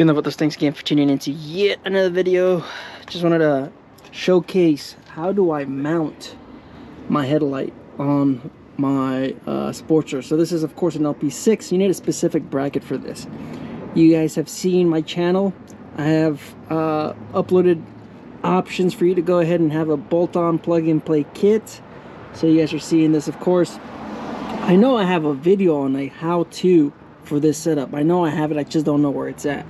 Good enough with those. Thanks again for tuning into yet another video. Just wanted to showcase how do I mount my headlight on my Sportster. So this is of course an LP6. You need a specific bracket for this. You guys have seen my channel. I have uploaded options for you to go ahead and have a bolt-on plug-and-play kit. So you guys are seeing this. Of course, I know I have a video on a how-to for this setup. I know I have it, I just don't know where it's at.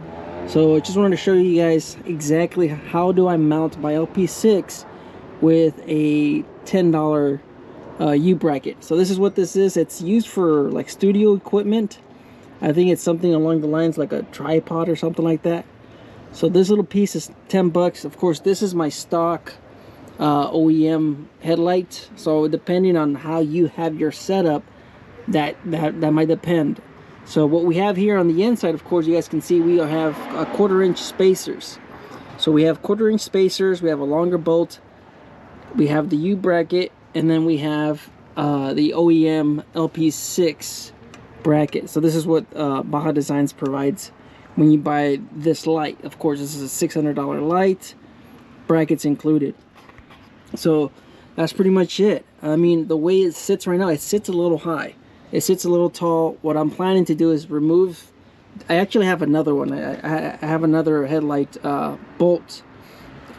So I just wanted to show you guys exactly how do I mount my LP6 with a $10 U-bracket. So this is what this is. It's used for like studio equipment. I think it's something along the lines like a tripod or something like that. So this little piece is 10 bucks. Of course, this is my stock OEM headlight. So depending on how you have your setup, that might depend. So what we have here on the inside, of course, you guys can see we have a 1/4-inch spacers. So we have 1/4-inch spacers, we have a longer bolt, we have the U-bracket, and then we have the OEM LP6 bracket. So this is what Baja Designs provides when you buy this light. Of course, this is a $600 light, brackets included. So that's pretty much it. I mean, the way it sits right now, it sits a little high. It sits a little tall. What I'm planning to do is remove, I actually have another one. I have another headlight bolt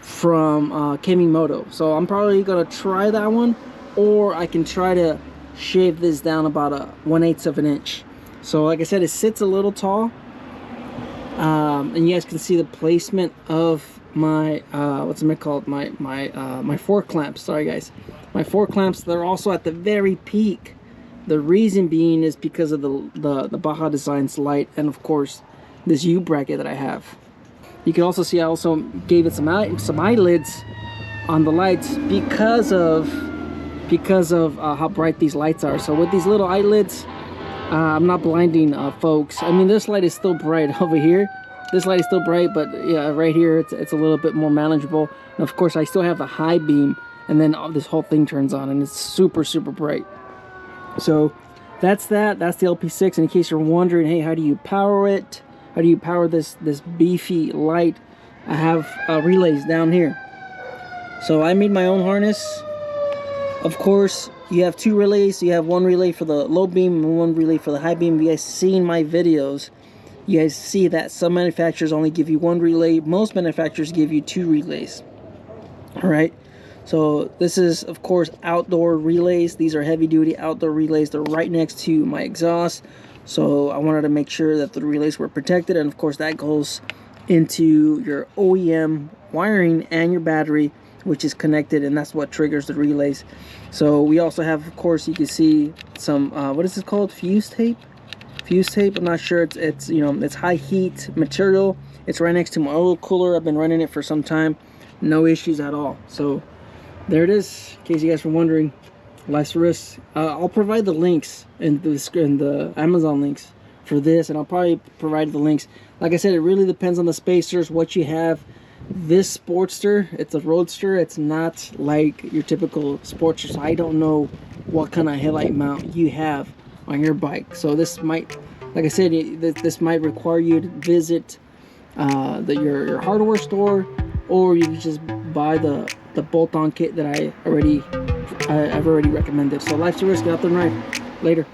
from Moto. So I'm probably gonna try that one, or I can try to shave this down about a 1/8 of an inch. So like I said, it sits a little tall. And you guys can see the placement of my what's it called, my fork clamps. Sorry guys, my fork clamps, they're also at the very peak. The reason being is because of the Baja Designs light, and of course this U bracket that I have. You can also see I also gave it some eyelids on the lights because of how bright these lights are. So with these little eyelids, I'm not blinding folks. I mean, this light is still bright over here. This light is still bright, but yeah, right here it's a little bit more manageable. And of course, I still have the high beam, and then this whole thing turns on, and it's super bright. So that's that. That's the LP6. And in case you're wondering, hey, how do you power it? How do you power this beefy light? I have relays down here. So I made my own harness. Of course, you have 2 relays. You have one relay for the low beam and one relay for the high beam. If you guys seen my videos, you guys see that some manufacturers only give you 1 relay. Most manufacturers give you 2 relays. All right. So this is, of course, outdoor relays. These are heavy-duty outdoor relays. They're right next to my exhaust. So I wanted to make sure that the relays were protected. And, of course, that goes into your OEM wiring and your battery, which is connected, and that's what triggers the relays. So we also have, of course, you can see some, what is this called? Fuse tape? Fuse tape. I'm not sure. It's you know, it's high heat material. It's right next to my oil cooler. I've been running it for some time. No issues at all. So there it is, in case you guys were wondering. Life's a risk. I'll provide the links in the Amazon links for this, and I'll probably provide the links. Like I said, it really depends on the spacers, what you have. This Sportster, it's a roadster. It's not like your typical Sportster, so I don't know what kind of headlight mount you have on your bike. So this might, like I said, this might require you to visit your hardware store, or you can just buy the bolt-on kit that I've already recommended. So life's a risk. Get out there and ride. Later.